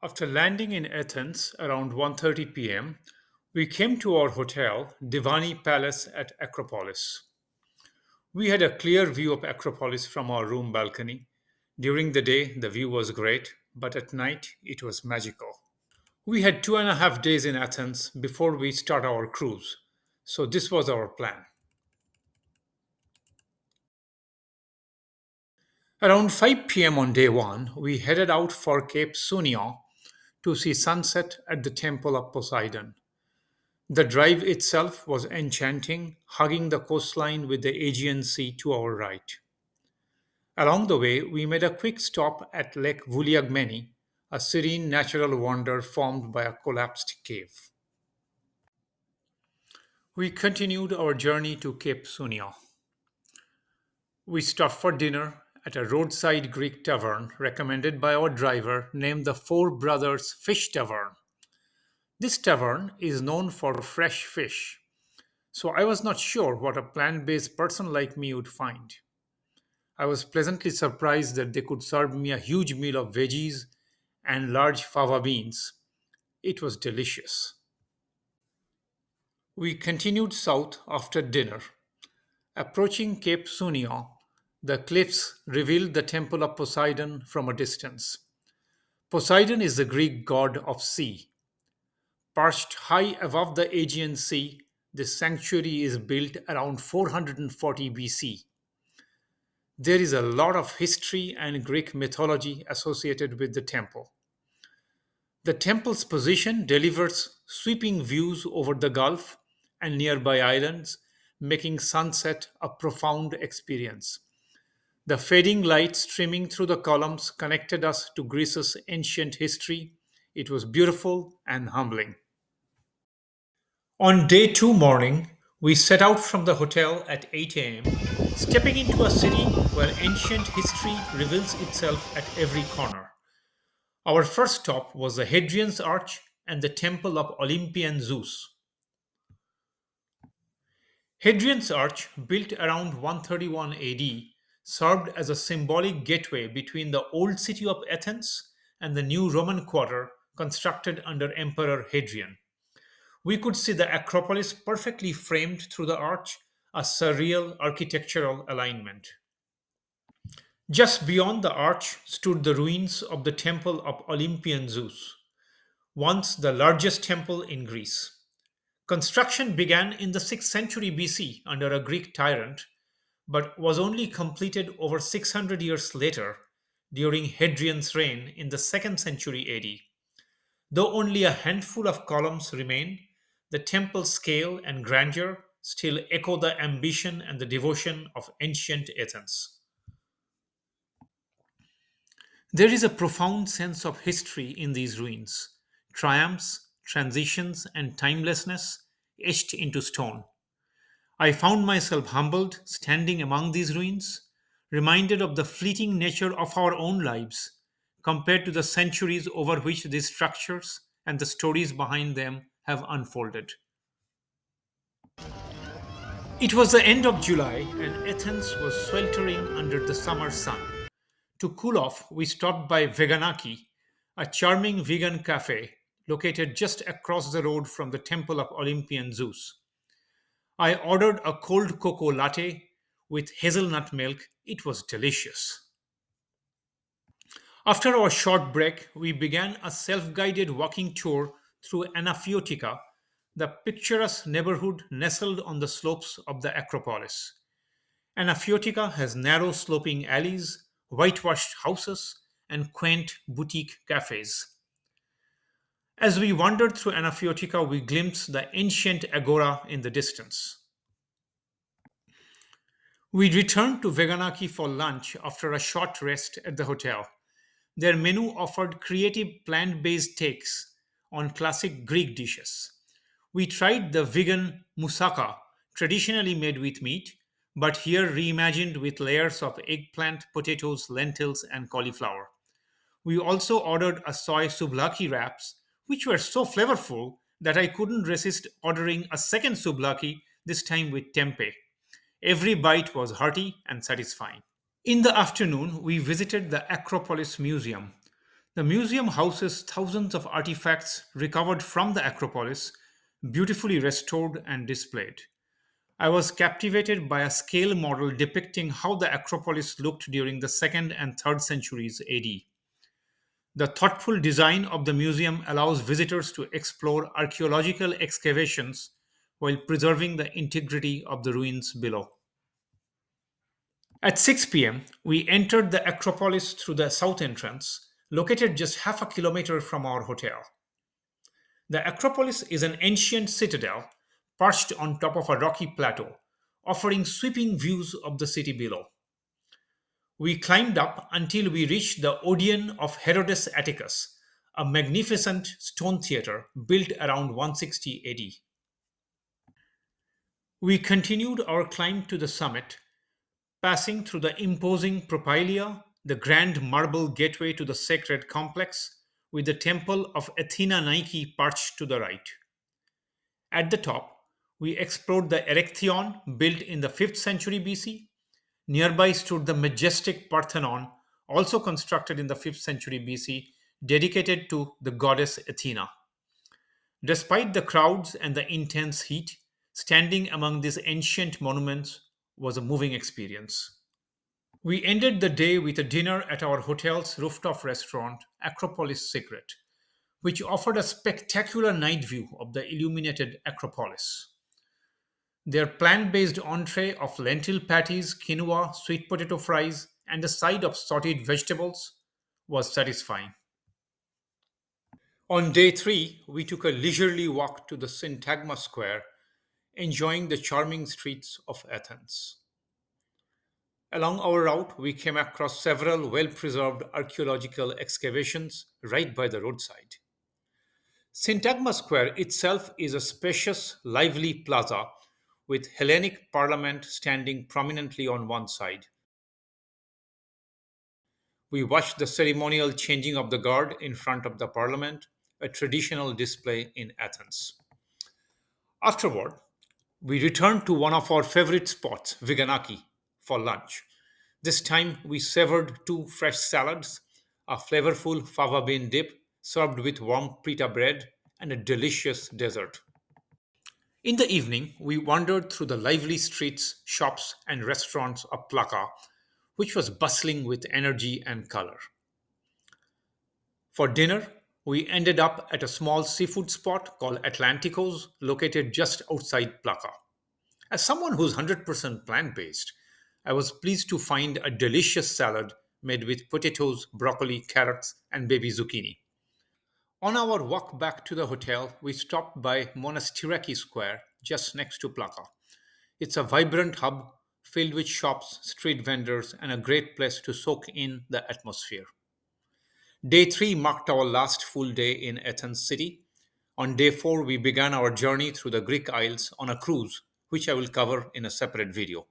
After landing in Athens around 1:30 p.m., we came to our hotel, Divani Palace at Acropolis. We had a clear view of Acropolis from our room balcony. During the day, the view was great, but at night, it was magical. We had 2.5 days in Athens before we start our cruise, so this was our plan. Around 5 p.m. on day one, we headed out for Cape Sunion to see sunset at the Temple of Poseidon. The drive itself was enchanting, hugging the coastline with the Aegean Sea to our right. Along the way, we made a quick stop at Lake Vouliagmeni, a serene natural wonder formed by a collapsed cave. We continued our journey to Cape Sunion. We stopped for dinner at a roadside Greek tavern recommended by our driver named the Four Brothers Fish Tavern. This tavern is known for fresh fish, so I was not sure what a plant based person like me would find. I was pleasantly surprised that they could serve me a huge meal of veggies and large fava beans. It was delicious. We continued south after dinner. Approaching Cape Sunion, the cliffs revealed the temple of Poseidon from a distance. Poseidon is the Greek god of sea. Perched high above the Aegean Sea, this sanctuary is built around 440 BC. There is a lot of history and Greek mythology associated with the temple. The temple's position delivers sweeping views over the Gulf and nearby islands, making sunset a profound experience. The fading light streaming through the columns connected us to Greece's ancient history. It was beautiful and humbling. On day two morning, we set out from the hotel at 8 a.m., stepping into a city where ancient history reveals itself at every corner. Our first stop was the Hadrian's Arch and the Temple of Olympian Zeus. Hadrian's Arch, built around 131 AD, served as a symbolic gateway between the old city of Athens and the new Roman quarter constructed under Emperor Hadrian. We could see the Acropolis perfectly framed through the arch, a surreal architectural alignment. Just beyond the arch stood the ruins of the Temple of Olympian Zeus, once the largest temple in Greece. Construction began in the 6th century BC under a Greek tyrant, but was only completed over 600 years later during Hadrian's reign in the 2nd century AD. Though only a handful of columns remain, the temple's scale and grandeur still echo the ambition and the devotion of ancient Athens. There is a profound sense of history in these ruins, triumphs, transitions, and timelessness etched into stone. I found myself humbled standing among these ruins, reminded of the fleeting nature of our own lives compared to the centuries over which these structures and the stories behind them have unfolded. It was the end of July and Athens was sweltering under the summer sun. To cool off, we stopped by Veganaki, a charming vegan cafe located just across the road from the Temple of Olympian Zeus. I ordered a cold cocoa latte with hazelnut milk. It was delicious. After our short break, we began a self guided walking tour through Anaphiotica, the picturesque neighborhood nestled on the slopes of the Acropolis. Anaphiotica has narrow sloping alleys, whitewashed houses, and quaint boutique cafes. As we wandered through Anaphiotica, we glimpsed the ancient agora in the distance. We returned to Veganaki for lunch after a short rest at the hotel. Their menu offered creative plant based takes on classic Greek dishes. We tried the vegan moussaka, traditionally made with meat, but here reimagined with layers of eggplant, potatoes, lentils, and cauliflower. We also ordered a soy souvlaki wraps, which were so flavorful that I couldn't resist ordering a second souvlaki, this time with tempeh. Every bite was hearty and satisfying. In the afternoon, we visited the Acropolis Museum. The museum houses thousands of artifacts recovered from the Acropolis, beautifully restored and displayed. I was captivated by a scale model depicting how the Acropolis looked during the 2nd and 3rd centuries AD. The thoughtful design of the museum allows visitors to explore archaeological excavations while preserving the integrity of the ruins below. At 6 p.m., we entered the Acropolis through the south entrance, located just half a kilometer from our hotel. The Acropolis is an ancient citadel perched on top of a rocky plateau, offering sweeping views of the city below. We climbed up until we reached the Odeon of Herodes Atticus, a magnificent stone theater built around 160 AD. We continued our climb to the summit, passing through the imposing propylaea, the grand marble gateway to the sacred complex, with the temple of Athena Nike perched to the right. At the top, we explored the Erechtheion, built in the 5th century BC. Nearby stood the majestic Parthenon, also constructed in the 5th century BC, dedicated to the goddess Athena. Despite the crowds and the intense heat, standing among these ancient monuments was a moving experience. We ended the day with a dinner at our hotel's rooftop restaurant, Acropolis Secret, which offered a spectacular night view of the illuminated Acropolis. Their plant based entree of lentil patties, quinoa, sweet potato fries, and a side of sauteed vegetables was satisfying. On day 3, we took a leisurely walk to the Syntagma Square, enjoying the charming streets of Athens. Along our route, we came across several well preserved archaeological excavations right by the roadside. Syntagma Square itself is a spacious, lively plaza with Hellenic Parliament standing prominently on one side. We watched the ceremonial changing of the guard in front of the Parliament, a traditional display in Athens. Afterward, we returned to one of our favorite spots, Viganaki, for lunch. This time we savored two fresh salads, a flavorful fava bean dip served with warm pita bread, and a delicious dessert. In the evening, we wandered through the lively streets, shops, and restaurants of Plaka, which was bustling with energy and color. For dinner, we ended up at a small seafood spot called Atlanticos, located just outside Plaka. As someone who's 100% plant based, I was pleased to find a delicious salad made with potatoes, broccoli, carrots, and baby zucchini. On our walk back to the hotel, we stopped by Monastiraki Square, just next to Plaka. It's a vibrant hub filled with shops, street vendors, and a great place to soak in the atmosphere. Day 3 marked our last full day in Athens city. On day 4, we began our journey through the Greek Isles on a cruise, which I will cover in a separate video.